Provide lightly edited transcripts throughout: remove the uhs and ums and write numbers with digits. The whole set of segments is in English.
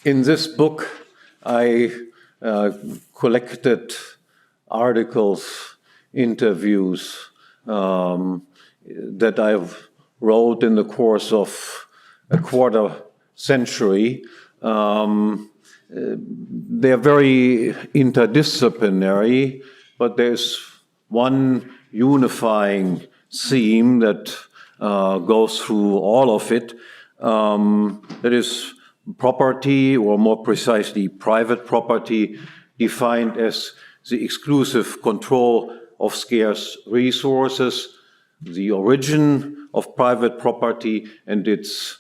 In this book, I collected articles, interviews that I've wrote in the course of a quarter century. They're very interdisciplinary, but there's one unifying theme that goes through all of it. That is property, or more precisely, private property, defined as the exclusive control of scarce resources, the origin of private property and its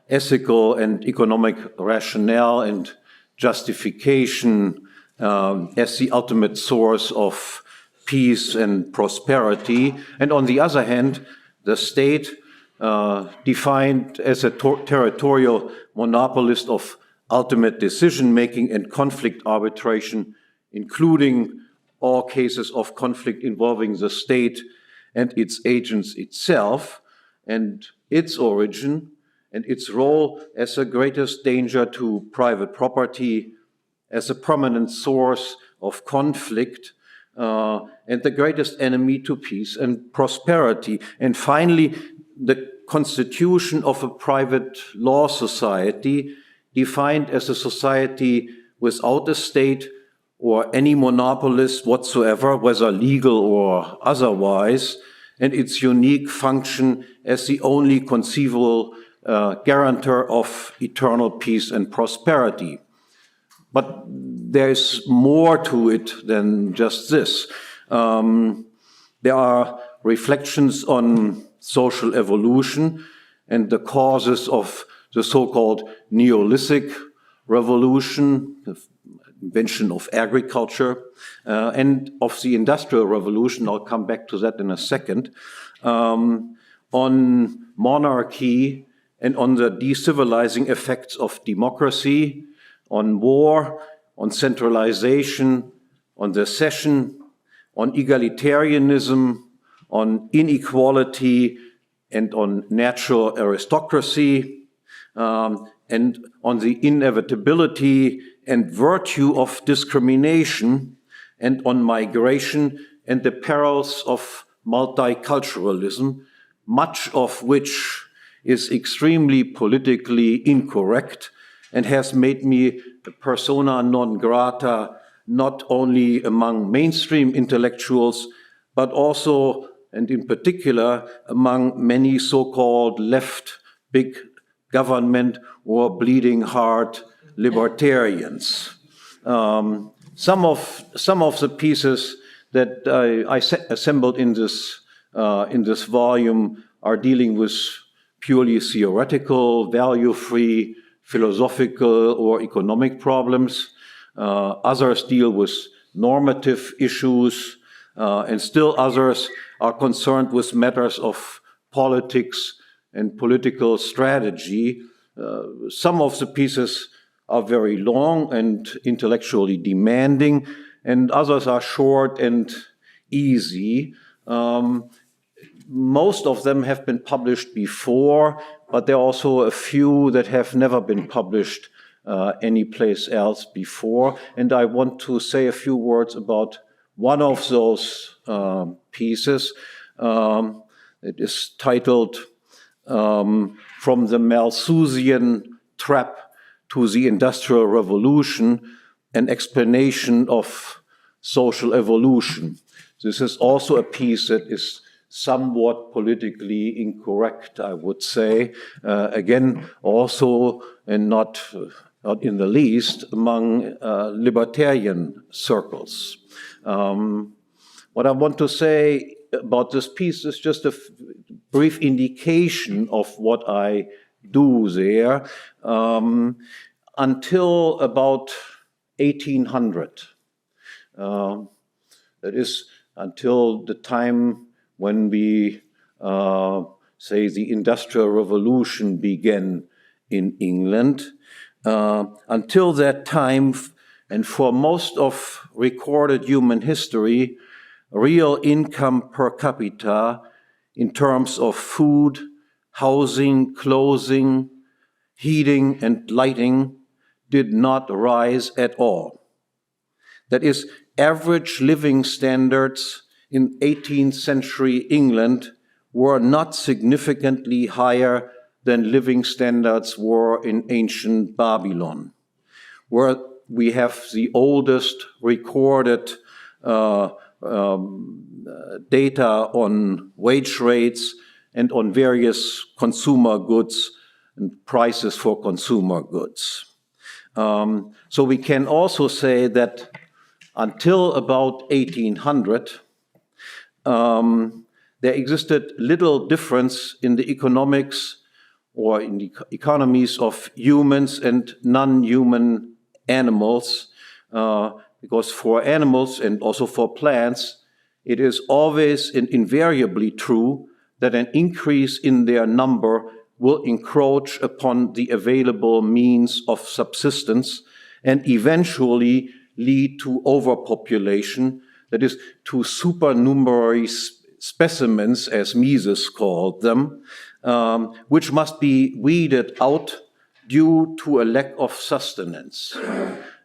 ethical and economic rationale and justification as the ultimate source of peace and prosperity. And on the other hand, the state defined as a territorial monopolist of ultimate decision-making and conflict arbitration, including all cases of conflict involving the state and its agents itself, and its origin and its role as the greatest danger to private property, as a prominent source of conflict, and the greatest enemy to peace and prosperity. And finally, the constitution of a private law society, defined as a society without a state or any monopolist whatsoever, whether legal or otherwise, and its unique function as the only conceivable guarantor of eternal peace and prosperity. But there's more to it than just this. There are reflections on social evolution and the causes of the so-called Neolithic revolution, the invention of agriculture, and of the Industrial Revolution. I'll come back to that in a second. On monarchy and on the decivilizing effects of democracy, on war, on centralization, on secession, on egalitarianism, on inequality, and on natural aristocracy, and on the inevitability and virtue of discrimination, and on migration and the perils of multiculturalism, much of which is extremely politically incorrect and has made me a persona non grata, not only among mainstream intellectuals, but also, and in particular, among many so-called left big government or bleeding heart libertarians. Some of the pieces that I assembled in this volume are dealing with purely theoretical, value-free, philosophical or economic problems. Others deal with normative issues, and still others are concerned with matters of politics and political strategy. Some of the pieces are very long and intellectually demanding, and others are short and easy. Most of them have been published before, but there are also a few that have never been published anyplace else before. And I want to say a few words about one of those pieces. It is titled From the Malthusian Trap to the Industrial Revolution, an Explanation of Social Evolution. This is also a piece that is somewhat politically incorrect, I would say. Again, also, and not in the least, among libertarian circles. What I want to say about this piece is just a brief indication of what I do there. Until about 1800, that is, until the time when we say the Industrial Revolution began in England. Until that time, and for most of recorded human history, real income per capita in terms of food, housing, clothing, heating, and lighting did not rise at all. That is, average living standards in 18th century England were not significantly higher than living standards were in ancient Babylon, where we have the oldest recorded data on wage rates and on various consumer goods and prices for consumer goods. So we can also say that until about 1800, there existed little difference in the economics or in the economies of humans and non-human animals, because for animals and also for plants, it is always and invariably true that an increase in their number will encroach upon the available means of subsistence and eventually lead to overpopulation, that is, to supernumerary specimens, as Mises called them, which must be weeded out due to a lack of sustenance.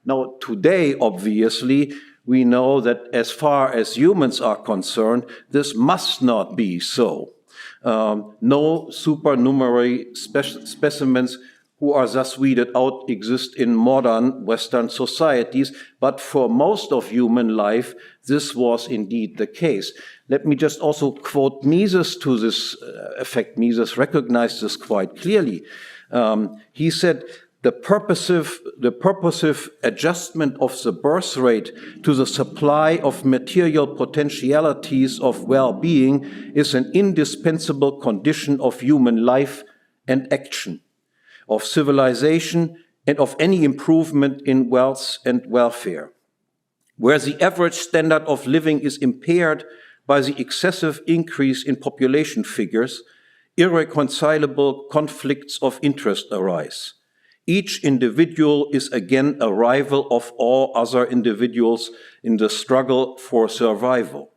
Now, today, obviously, we know that as far as humans are concerned, this must not be so. No supernumerary specimens who are thus weeded out exist in modern Western societies, but for most of human life, this was indeed the case. Let me just also quote Mises to this effect. Mises recognized this quite clearly. He said, the purposive adjustment of the birth rate to the supply of material potentialities of well-being is an indispensable condition of human life and action, of civilization, and of any improvement in wealth and welfare. Where the average standard of living is impaired by the excessive increase in population figures, irreconcilable conflicts of interest arise. Each individual is again a rival of all other individuals in the struggle for survival.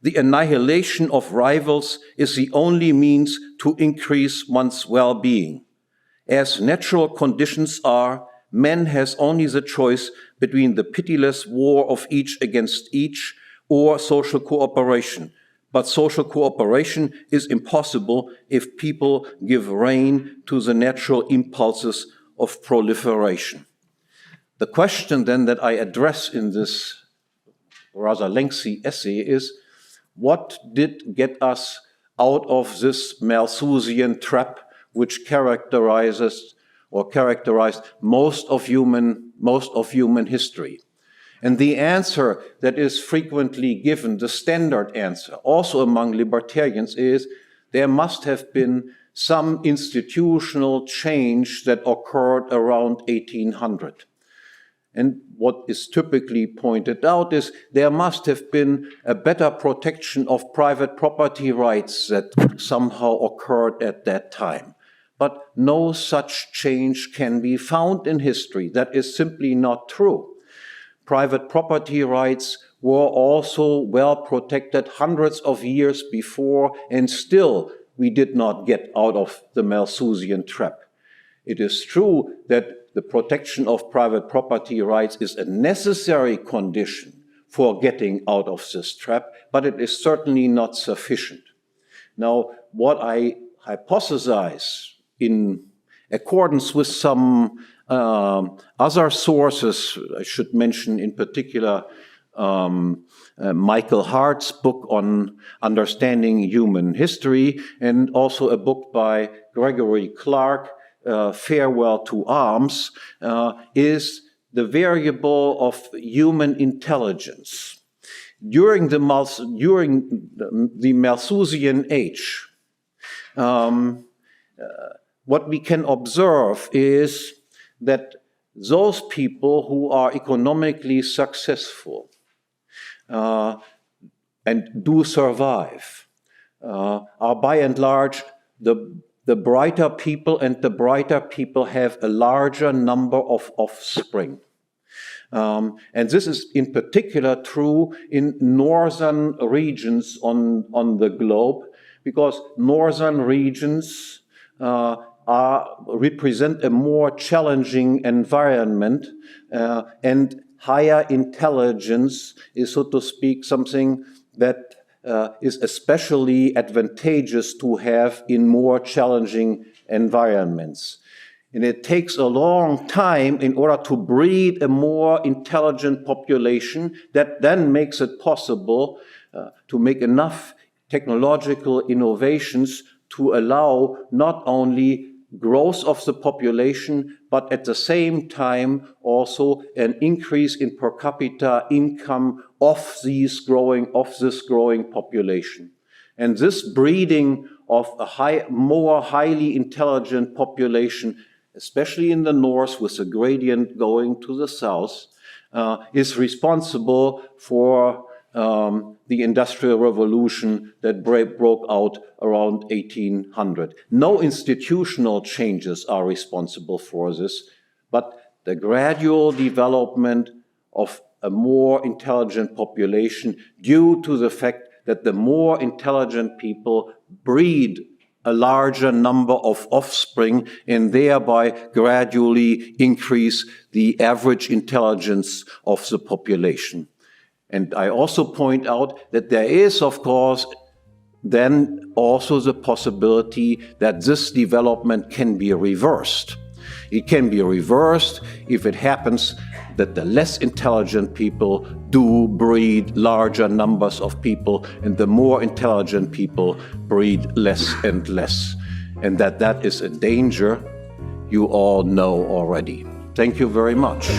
The annihilation of rivals is the only means to increase one's well-being. As natural conditions are, man has only the choice between the pitiless war of each against each or social cooperation. But social cooperation is impossible if people give rein to the natural impulses of proliferation. The question then that I address in this rather lengthy essay is, what did get us out of this Malthusian trap which characterized most of human history? And the answer that is frequently given, the standard answer, also among libertarians, is there must have been some institutional change that occurred around 1800. And what is typically pointed out is there must have been a better protection of private property rights that somehow occurred at that time. But no such change can be found in history. That is simply not true. Private property rights were also well protected hundreds of years before, and still we did not get out of the Malthusian trap. It is true that the protection of private property rights is a necessary condition for getting out of this trap, but it is certainly not sufficient. Now, what I hypothesize in accordance with some other sources, I should mention in particular Michael Hart's book on understanding human history, and also a book by Gregory Clark, Farewell to Arms, is the variable of human intelligence. During the Malthusian age, what we can observe is that those people who are economically successful and do survive are by and large the brighter people, and the brighter people have a larger number of offspring. And this is in particular true in northern regions on the globe, because northern regions represent a more challenging environment, and higher intelligence is, so to speak, something that is especially advantageous to have in more challenging environments. And it takes a long time in order to breed a more intelligent population that then makes it possible to make enough technological innovations to allow not only growth of the population, but at the same time also an increase in per capita income of this growing population. And this breeding of a more highly intelligent population, especially in the north with the gradient going to the south, is responsible for the Industrial Revolution that broke out around 1800. No institutional changes are responsible for this, but the gradual development of a more intelligent population due to the fact that the more intelligent people breed a larger number of offspring and thereby gradually increase the average intelligence of the population. And I also point out that there is, of course, then also the possibility that this development can be reversed. It can be reversed if it happens that the less intelligent people do breed larger numbers of people and the more intelligent people breed less and less. And that is a danger you all know already. Thank you very much.